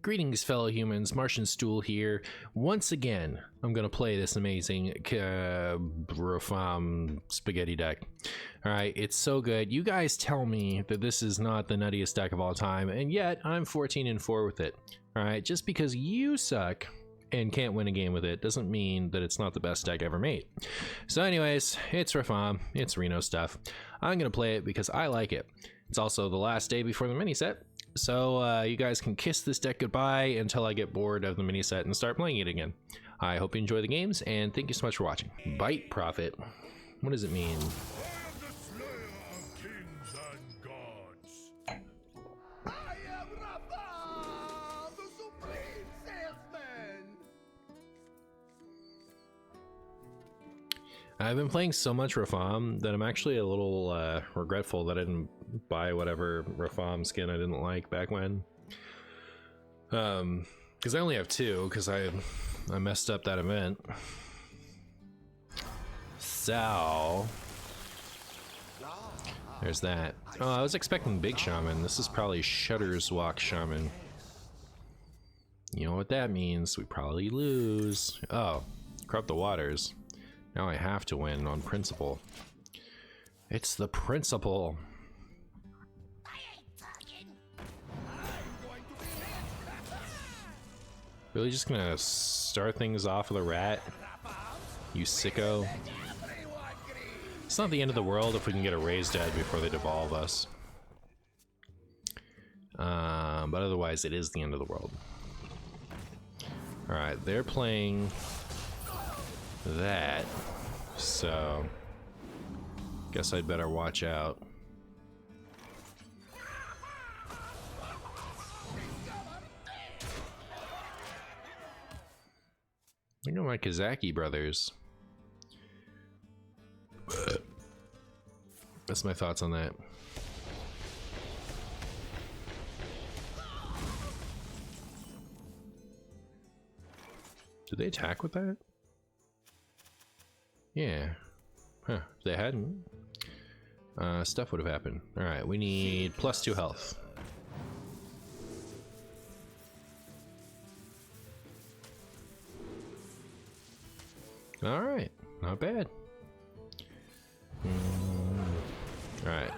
Greetings, fellow humans. MartianBuu here. Once again, I'm going to play this amazing Rafaam spaghetti deck. Alright, it's so good. You guys tell me that this is not the nuttiest deck of all time, and yet I'm 14-4 with it. Alright, just because you suck and can't win a game with it doesn't mean that it's not the best deck ever made. So anyways, it's Rafaam. It's Reno stuff. I'm going to play it because I like it. It's also the last day before the mini set. So you guys can kiss this deck goodbye until I get bored of the mini set and start playing it again. I hope you enjoy the games, and thank you so much for watching. Bite Profit. What does it mean? I am Rafaam, the supreme salesman. I've been playing so much Rafaam that I'm actually a little regretful that I didn't buy whatever Rafaam skin I didn't like back when. Because I only have two, because I messed up that event. So there's that. Oh, I was expecting Big Shaman. This is probably Shutter's Walk Shaman. You know what that means? We probably lose. Oh, Corrupt the Waters. Now I have to win on principle. It's the principle. Really just gonna start things off with a rat? You sicko. It's not the end of the world if we can get a raised dead before they devolve us. But otherwise it is the end of the world. Alright, they're playing that, so guess I'd better watch out. Look at my Kazaki brothers. That's my thoughts on that. Did they attack with that? Yeah. Huh. If they hadn't, stuff would have happened. Alright, we need +2 health. Alright, not bad. Alright.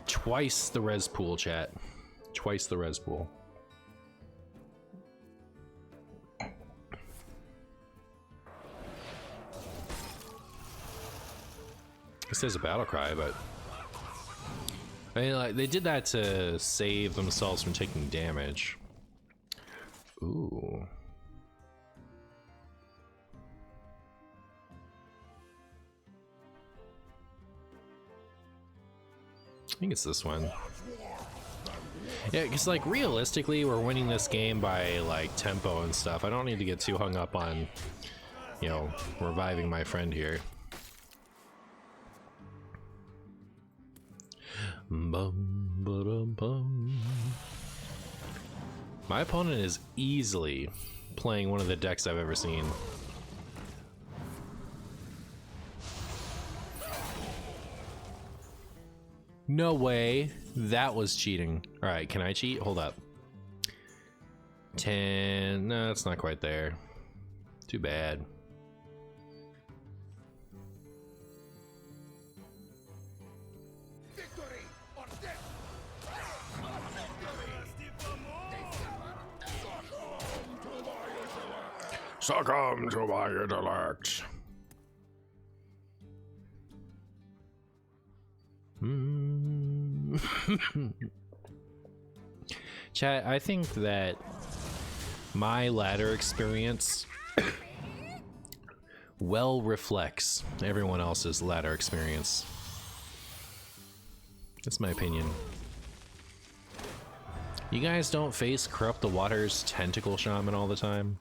Twice the res pool, chat. Twice the res pool. This is a battle cry, but I mean, like, they did that to save themselves from taking damage. Ooh. I think it's this one. Yeah, because like realistically, we're winning this game by like tempo and stuff. I don't need to get too hung up on, you know, reviving my friend here. Bum, ba-dum, bum. My opponent is easily playing one of the decks I've ever seen. No way. That was cheating. Alright, can I cheat? Hold up. 10. No, it's not quite there. Too bad. Succumb to my intellect. Chat, I think that my ladder experience well reflects everyone else's ladder experience. That's my opinion. You guys don't face Corrupt the Waters Tentacle Shaman all the time?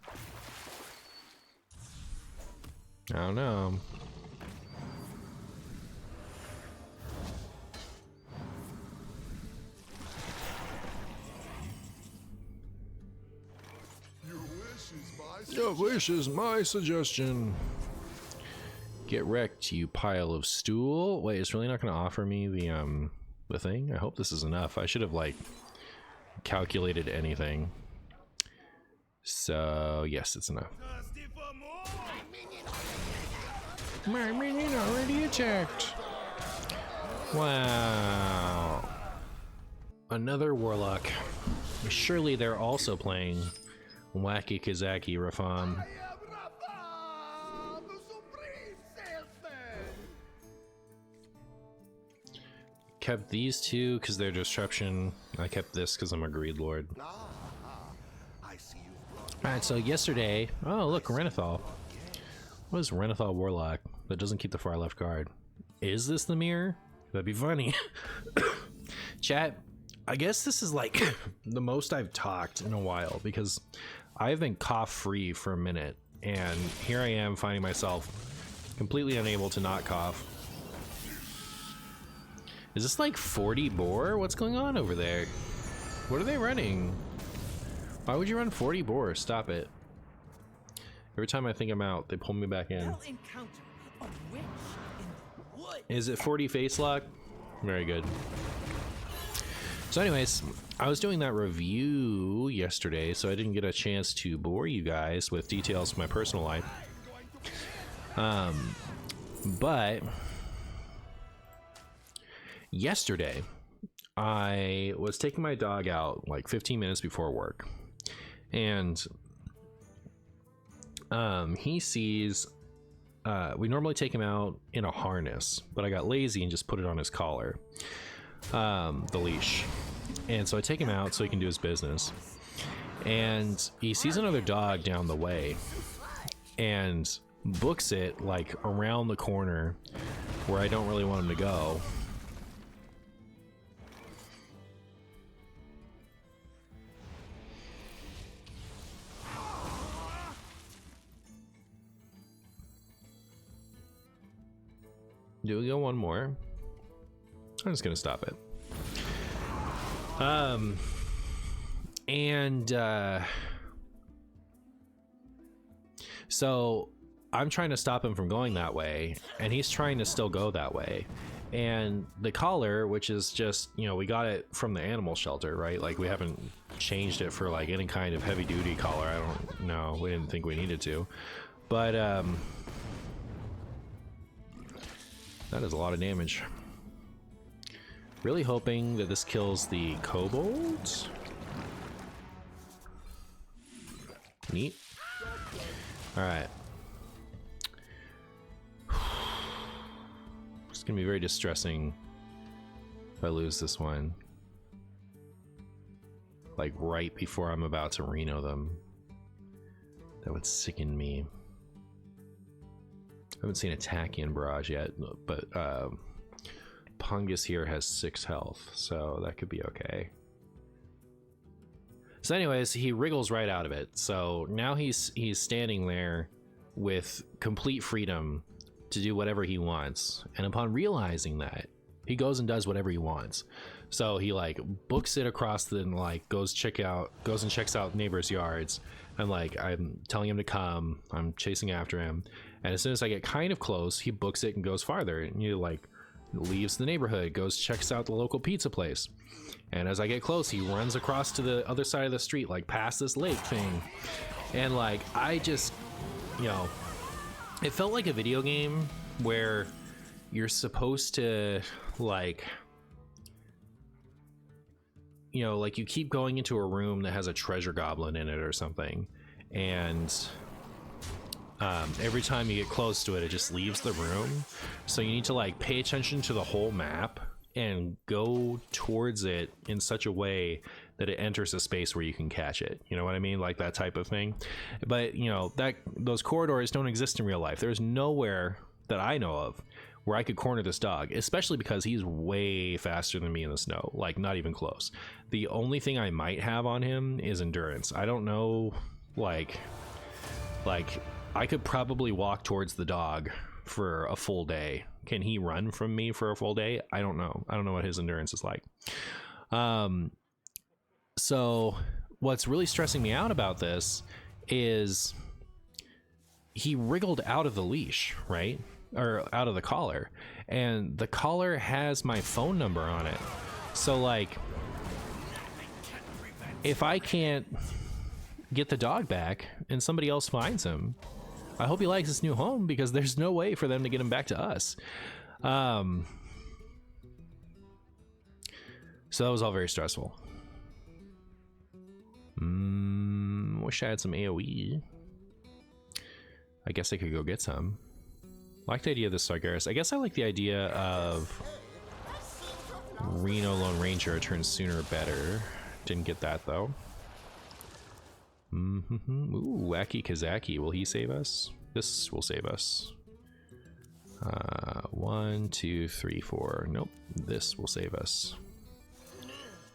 I don't know. Your wish is my suggestion. Get wrecked, you pile of stool. Wait, it's really not going to offer me the thing? I hope this is enough. I should have like calculated anything. So yes, it's enough. Thirsty for more? My minion already attacked. Wow. Another Warlock. Surely they're also playing Wacky Kazaki Rafaam. I am Rafaam, the supreme salesman. Kept these two because they're disruption. I kept this because I'm a greed lord. I see you brought Alright, so yesterday, oh look, Renethal. What is Renethal Warlock that doesn't keep the far left guard? Is this the mirror? That'd be funny. Chat, I guess this is like the most I've talked in a while because I've been cough free for a minute and here I am finding myself completely unable to not cough. Is this like 40 boar? What's going on over there? What are they running? Why would you run 40 boar? Stop it. Every time I think I'm out, they pull me back in. Encounter a witch in the woods. Is it 40 face lock? Very good. So anyways, I was doing that review yesterday, so I didn't get a chance to bore you guys with details of my personal life. But yesterday, I was taking my dog out like 15 minutes before work, and he sees, we normally take him out in a harness, but I got lazy and just put it on his collar, the leash. And so I take him out so he can do his business. And he sees another dog down the way and books it like around the corner where I don't really want him to go. Do we go one more? I'm just gonna stop it. So I'm trying to stop him from going that way, and he's trying to still go that way. And the collar, which is just, you know, we got it from the animal shelter, right? Like we haven't changed it for like any kind of heavy duty collar. I don't know. We didn't think we needed to, but that is a lot of damage. Really hoping that this kills the kobolds. Neat. Alright. It's gonna be very distressing if I lose this one. Like right before I'm about to Reno them. That would sicken me. I haven't seen a Tachyon barrage yet, but Pungus here has 6 health, so that could be okay. So anyways, he wriggles right out of it. So now he's standing there with complete freedom to do whatever he wants. And upon realizing that, he goes and does whatever he wants. So he like books it across the, like goes and checks out neighbors' yards. And like I'm telling him to come, I'm chasing after him. And as soon as I get kind of close, he books it and goes farther. And you like leaves the neighborhood, goes checks out the local pizza place, and as I get close he runs across to the other side of the street, like past this lake thing. And like I just, you know, it felt like a video game where you're supposed to like, you know, like you keep going into a room that has a treasure goblin in it or something, and every time you get close to it, it just leaves the room. So you need to like pay attention to the whole map and go towards it in such a way that it enters a space where you can catch it. You know what I mean? Like that type of thing. But you know, that those corridors don't exist in real life. There's nowhere that I know of where I could corner this dog, especially because he's way faster than me in the snow. Like not even close. The only thing I might have on him is endurance. I don't know, like I could probably walk towards the dog for a full day. Can he run from me for a full day? I don't know. I don't know what his endurance is like. So what's really stressing me out about this is he wriggled out of the leash, right? Or out of the collar. And the collar has my phone number on it. So like, if I can't get the dog back and somebody else finds him. I hope he likes his new home, because there's no way for them to get him back to us. So that was all very stressful. Wish I had some AoE. I guess I could go get some. I like the idea of the Sargeras. I guess I like the idea of Reno Lone Ranger turns sooner better. Didn't get that though. Ooh, Wacky Kazaki. Will he save us? This will save us. 1, 2, 3, 4. Nope. This will save us.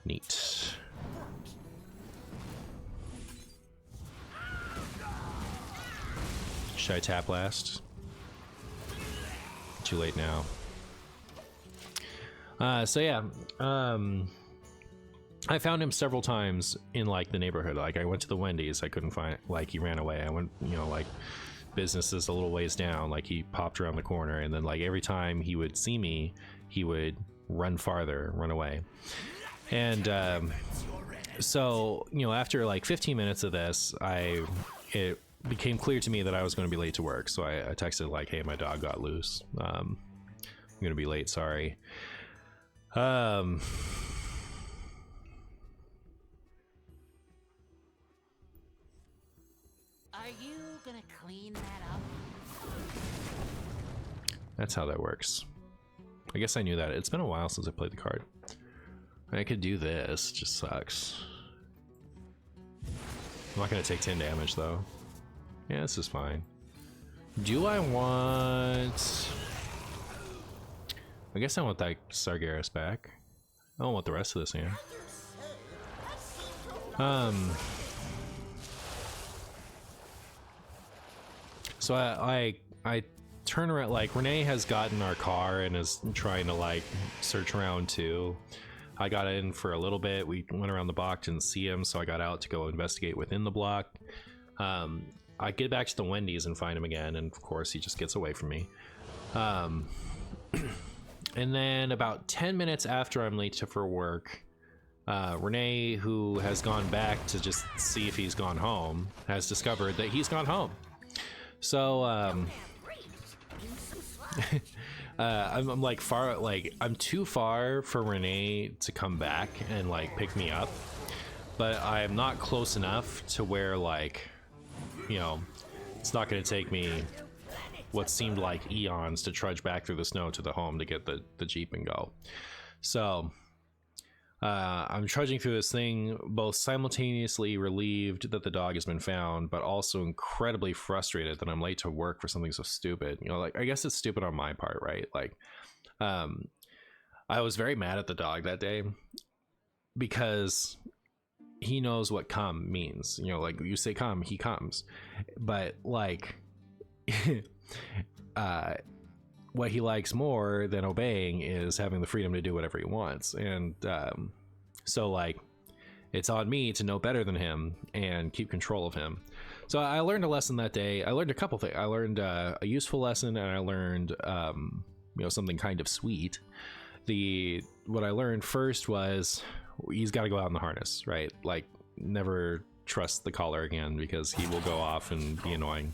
Neat. Should I tap last? Too late now. So yeah, I found him several times in like the neighborhood. Like I went to the Wendy's, I couldn't find, like he ran away. I went, you know, like businesses a little ways down, like he popped around the corner, and then like every time he would see me, he would run farther, run away. And so, you know, after like 15 minutes of this, it became clear to me that I was going to be late to work. So I texted like, hey, my dog got loose. I'm going to be late. Sorry. Are you gonna clean that up? That's how that works. I guess I knew that. It's been a while since I played the card. I could do this, just sucks. I'm not gonna take 10 damage though. Yeah, this is fine. Do I want... I guess I want that Sargeras back. I don't want the rest of this hand. So I turn around, like Renee has gotten our car and is trying to like search around too. I got in for a little bit. We went around the block, didn't see him, so I got out to go investigate within the block. I get back to the Wendy's and find him again, and of course he just gets away from me. And then about 10 minutes after I'm late for work, Renee, who has gone back to just see if he's gone home, has discovered that he's gone home. So I'm like far, like I'm too far for Renee to come back and like pick me up, but I'm not close enough to where, like, you know, it's not going to take me what seemed like eons to trudge back through the snow to the home to get the Jeep and go. So I'm trudging through this thing, both simultaneously relieved that the dog has been found, but also incredibly frustrated that I'm late to work for something so stupid. You know, like, I guess it's stupid on my part, right? Like, I was very mad at the dog that day because he knows what come means. You know, like, you say come, he comes. But like what he likes more than obeying is having the freedom to do whatever he wants. And so like, it's on me to know better than him and keep control of him. So I learned a lesson that day. I learned a couple things. I learned a useful lesson, and I learned you know, something kind of sweet. What I learned first was he's got to go out in the harness, right? Like, never trust the collar again, because he will go off and be annoying.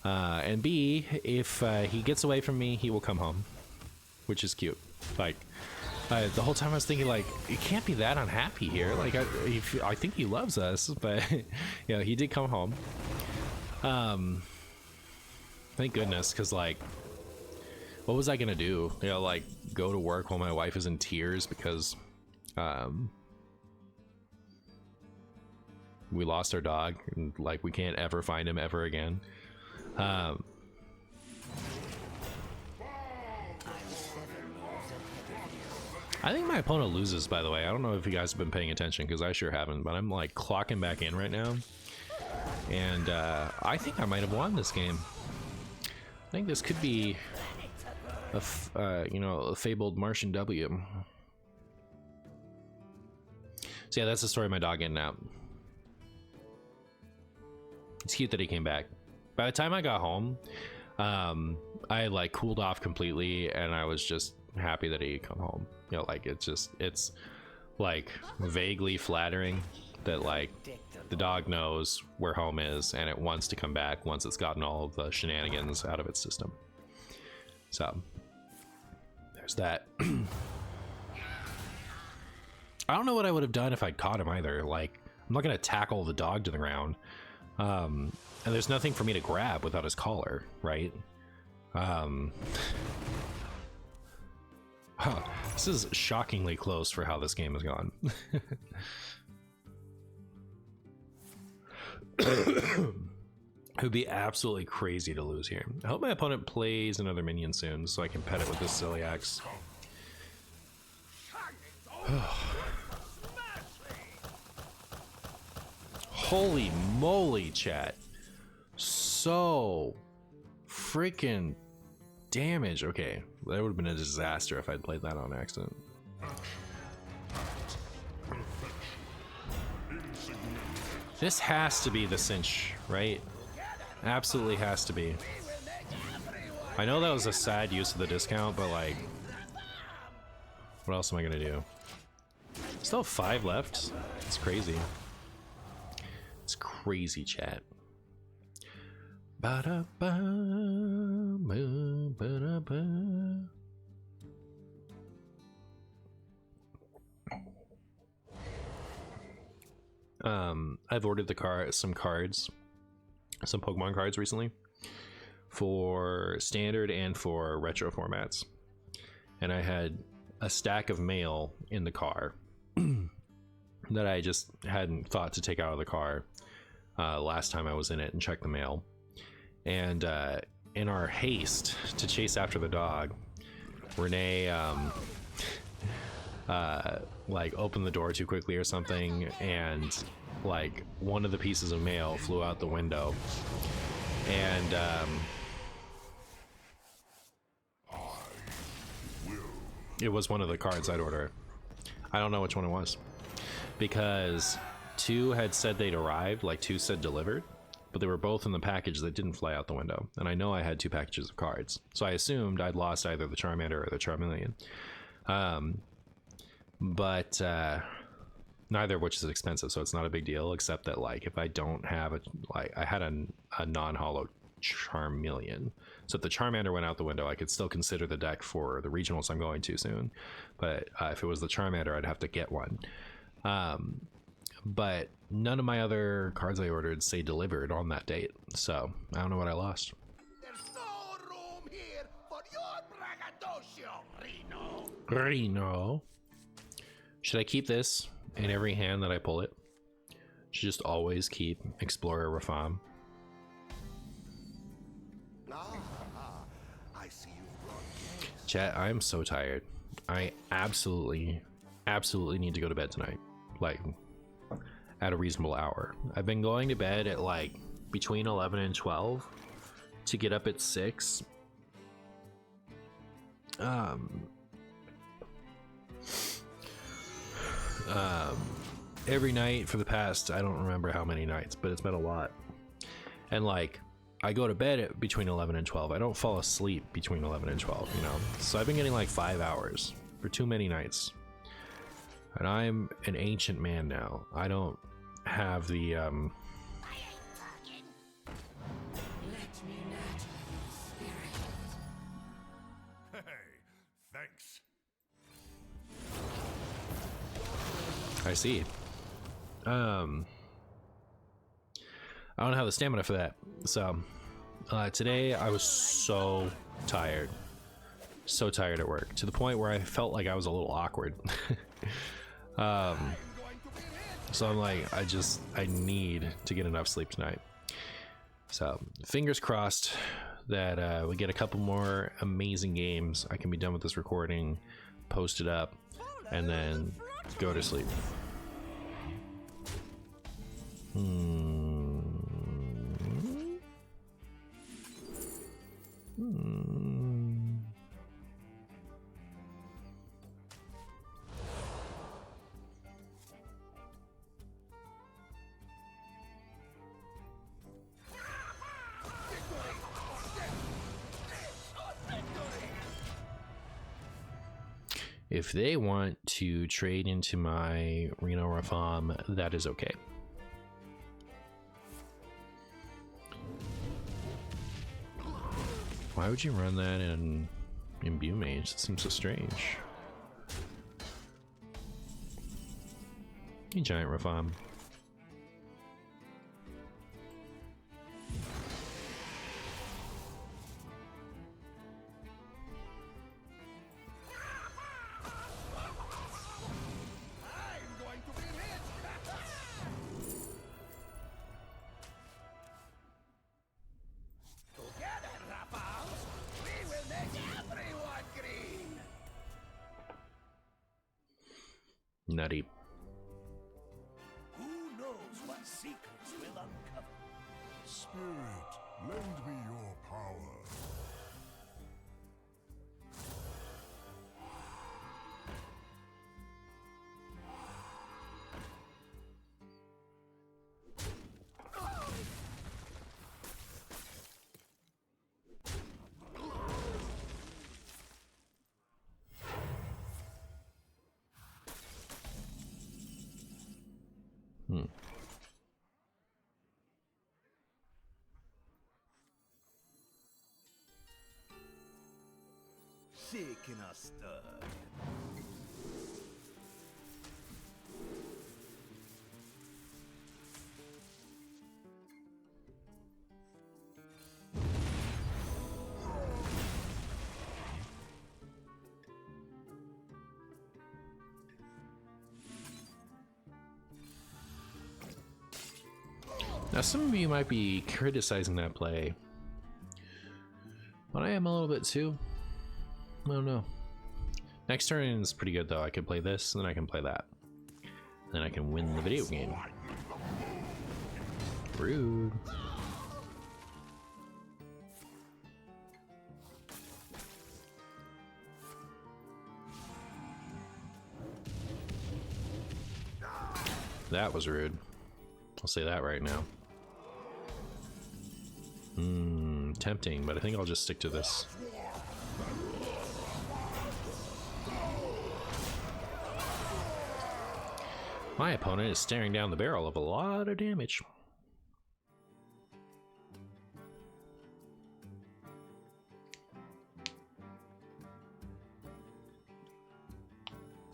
And B, if he gets away from me, he will come home, which is cute. Like, the whole time I was thinking, like, it can't be that unhappy here. Like, I think he loves us, but you know, he did come home. Thank goodness, because like, what was I gonna do? You know, like, go to work while my wife is in tears because we lost our dog, and like, we can't ever find him ever again. I think my opponent loses, by the way. I don't know if you guys have been paying attention, because I sure haven't, but I'm like clocking back in right now, and I think I might have won this game. I think this could be you know, a fabled Martian W. So yeah, that's the story of my dog getting out. It's cute that he came back. By the time I got home, I had like cooled off completely, and I was just happy that he had come home. You know, like, it's like vaguely flattering that, like, the dog knows where home is and it wants to come back once it's gotten all of the shenanigans out of its system. So there's that. I don't know what I would have done if I'd caught him either. Like, I'm not gonna tackle the dog to the ground, and there's nothing for me to grab without his collar, right? This is shockingly close for how this game has gone. It would be absolutely crazy to lose here. I hope my opponent plays another minion soon so I can pet it with this silly axe. Holy moly, chat. So freaking damage. Okay, that would have been a disaster if I'd played that on accident. This has to be the cinch, right? Absolutely has to be. I know that was a sad use of the discount, but like, what else am I gonna do? Still have 5 left. It's crazy. It's crazy, chat. Ba-da-ba, ba-da-ba. I've ordered some cards, some Pokemon cards recently for standard and for retro formats, and I had a stack of mail in the car that I just hadn't thought to take out of the car last time I was in it and check the mail. And in our haste to chase after the dog, Renee like opened the door too quickly or something, and like one of the pieces of mail flew out the window, and it was one of the cards I'd order. I don't know which one it was, because 2 had said they'd arrived, like 2 said delivered, but they were both in the package that didn't fly out the window, and I know I had 2 packages of cards, so I assumed I'd lost either the Charmander or the Charmeleon. But neither of which is expensive, so it's not a big deal, except that like if I don't have a, like I had a non-holo Charmeleon, so if the Charmander went out the window I could still consider the deck for the regionals I'm going to soon, but if it was the Charmander I'd have to get one. But none of my other cards I ordered say delivered on that date, so I don't know what I lost. There's no room here for your braggadocio, Reno. Reno. Should I keep this in every hand that I pull it? Should just always keep Explorer Rafaam. I see you've brought games. Chat, I am so tired. I absolutely need to go to bed tonight. Like, at a reasonable hour. I've been going to bed at like between 11 and 12 to get up at 6. Every night for the past, I don't remember how many nights, but it's been a lot. And like, I go to bed at between 11 and 12. I don't fall asleep between 11 and 12, you know? So I've been getting like 5 hours for too many nights. And I'm an ancient man now. I don't have the, Let me nurture your spirit. Hey, thanks. I see. I don't have the stamina for that. So today I was so tired at work, to the point where I felt like I was a little awkward. So I'm like, I need to get enough sleep tonight. So fingers crossed that we get a couple more amazing games. I can be done with this recording, post it up, and then go to sleep. If they want to trade into my Reno Rafaam, that is okay. Why would you run that in MartianBuu Mage? That seems so strange. Hey, giant Rafaam. I'm going to be rich. Together, Rafaam, we will make everyone green. Nutty. Who knows what secrets will uncover? Spirit, lend me your power. Shaking a stir. Now, some of you might be criticizing that play, but I am a little bit too. I don't know. Next turn is pretty good though. I can play this, and then I can play that. Then I can win the video game. Rude. That was rude. I'll say that right now. Tempting, but I think I'll just stick to this. My opponent is staring down the barrel of a lot of damage.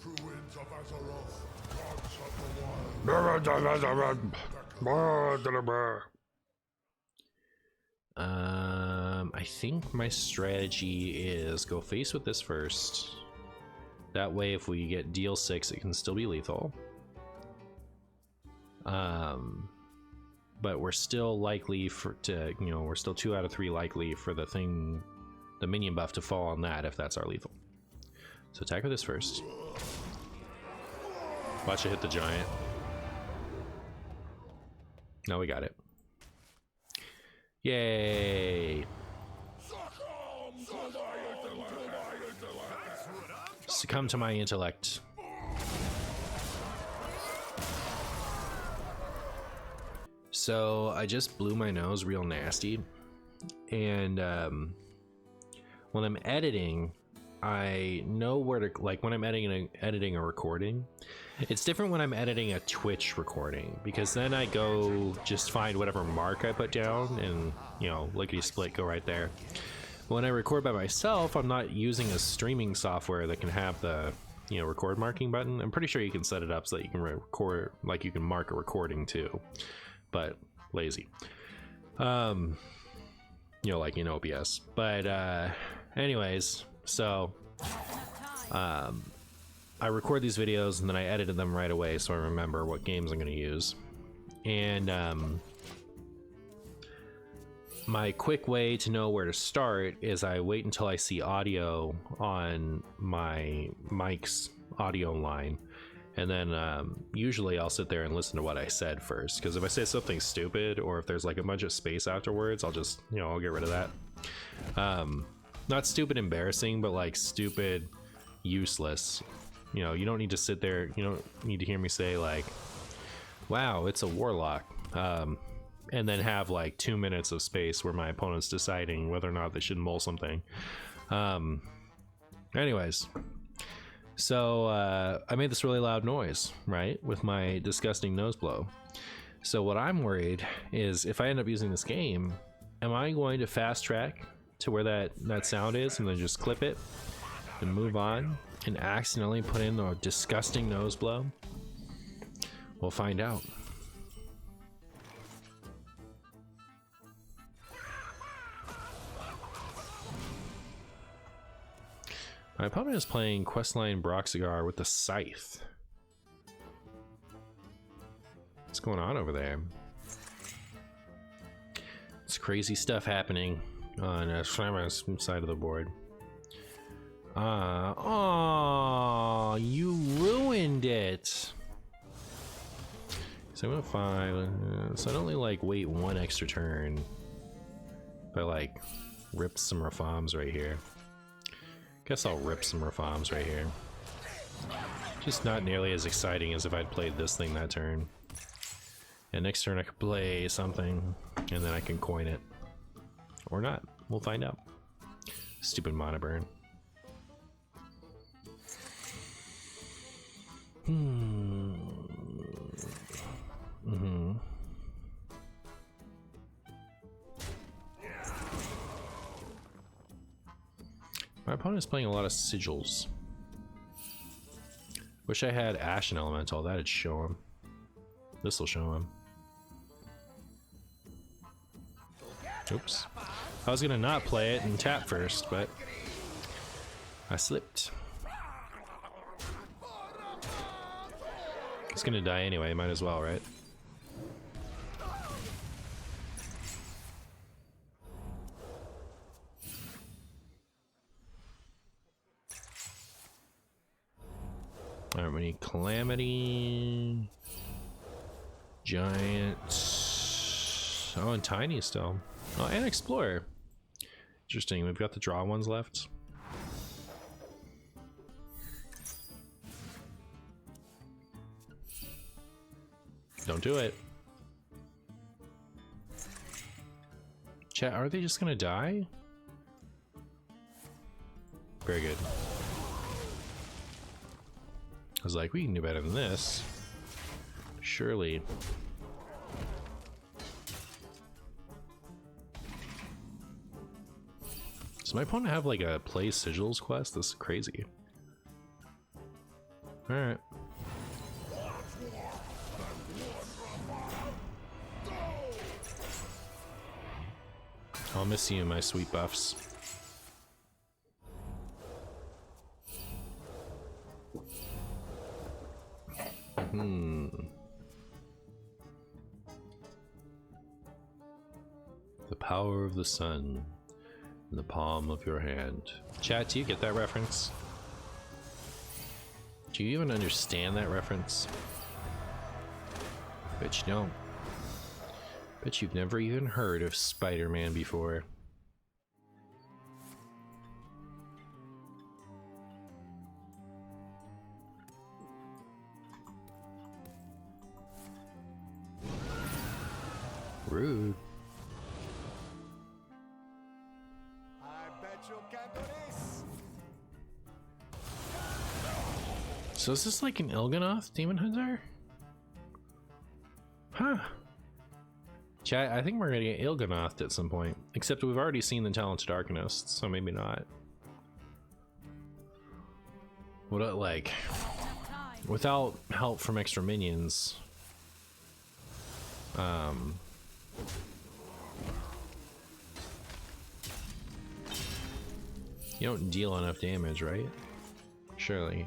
Druids of Azeroth, gods of the wild. I think my strategy is go face with this first. That way, if we get deal 6, it can still be lethal. But we're still likely we're still 2 out of 3 likely for the minion buff to fall on that if that's our lethal. So attack with this first. Watch it hit the giant. Now we got it. Yay! Succumb to my intellect. So I just blew my nose real nasty, and when I'm editing, I know where to, like when I'm editing a recording, it's different when I'm editing a Twitch recording, because then I go just find whatever mark I put down and, you know, lickety split, go right there. When I record by myself, I'm not using a streaming software that can have the, you know, record marking button. I'm pretty sure you can set it up so that you can record, like you can mark a recording too, but lazy. You know, like in OBS. But anyways, so I record these videos and then I edited them right away so I remember what games I'm going to use. And my quick way to know where to start is I wait until I see audio on my mic's audio line, and then usually I'll sit there and listen to what I said first, because if I say something stupid or if there's like a bunch of space afterwards, I'll just, you know, I'll get rid of that. Not stupid embarrassing, but like stupid useless. You know, you don't need to sit there, you don't need to hear me say like, wow, it's a Warlock, and then have like 2 minutes of space where my opponent's deciding whether or not they should mull something. Anyways, so I made this really loud noise, right, with my disgusting nose blow. So what I'm worried is if I end up using this game, am I going to fast track to where that sound is and then just clip it and move on and accidentally put in a disgusting nose blow? We'll find out. My opponent is playing Questline Broxigar with the Scythe. What's going on over there? It's crazy stuff happening on Shaman's side of the board. Oh, you ruined it. So I'm gonna 5. So I'd only like wait one extra turn. If I like rip some Rafaams right here. Guess I'll rip some Rafaams right here. Just not nearly as exciting as if I'd played this thing that turn. And next turn I could play something, and then I can coin it. Or not. We'll find out. Stupid mana burn. My opponent's playing a lot of sigils. Wish I had Ashen Elemental, that'd show him. This'll show him. Oops. I was gonna not play it and tap first, but I slipped. It's gonna die anyway, might as well, right? Alright, we need Calamity, Giant, oh, and Tiny still. Oh, and Explorer. Interesting, we've got the draw ones left. Don't do it. Chat, are they just gonna die? Very good. I was like, we can do better than this. Surely. Does my opponent have like a play sigils quest? This is crazy. Alright. I'll miss you, my sweet buffs. The power of the sun in the palm of your hand. Chat, do you get that reference? Do you even understand that reference? Bet you don't. Bet you've never even heard of Spider-Man before. Rude. I bet you can do this. So is this like an Il'gynoth Demon Hunter? Huh. Chat, I think we're gonna get Il'gynoth at some point. Except we've already seen the Talented Arcanist, so maybe not. What, like, without help from extra minions, you don't deal enough damage, right? Surely.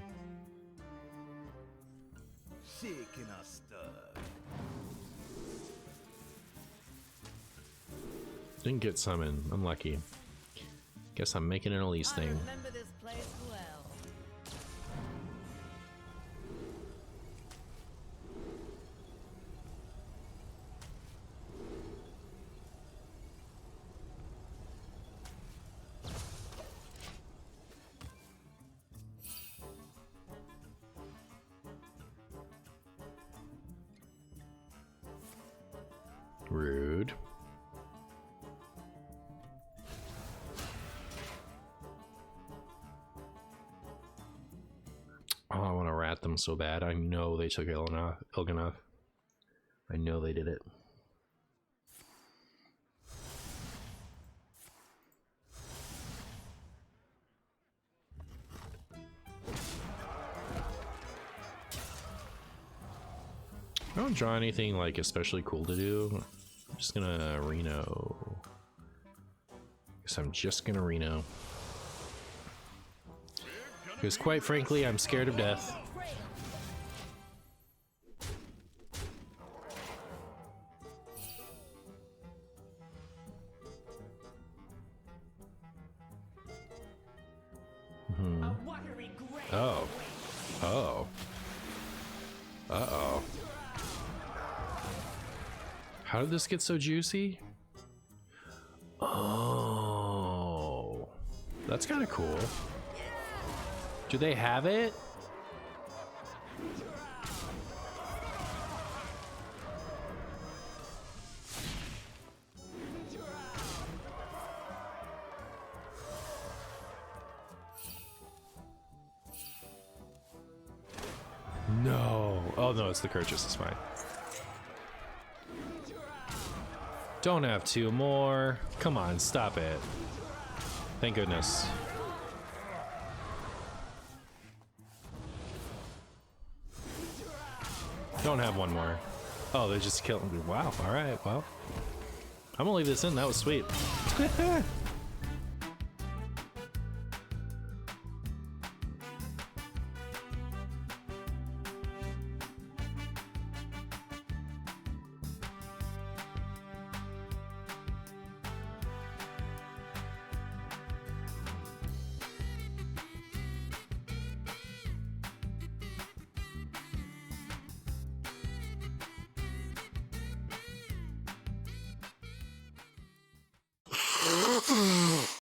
Shaking a stud. Didn't get summoned. Unlucky. Guess I'm making an Elise I thing. remember this place well. Rude. Oh, I want to rat them so bad. I know they took Il'gynoth. I know they did it. I don't draw anything like especially cool to do. I'm just gonna Reno. Guess I'm just gonna Reno. Because quite frankly, I'm scared of death. Oh. Oh. Uh-oh. How did this get so juicy? Oh. That's kind of cool. Do they have it? No. Oh no, it's the Curchus, it's fine. Don't have two more. Come on, stop it. Thank goodness. Don't have one more. Oh, they just killed me. Wow, alright, well. I'm gonna leave this in, that was sweet.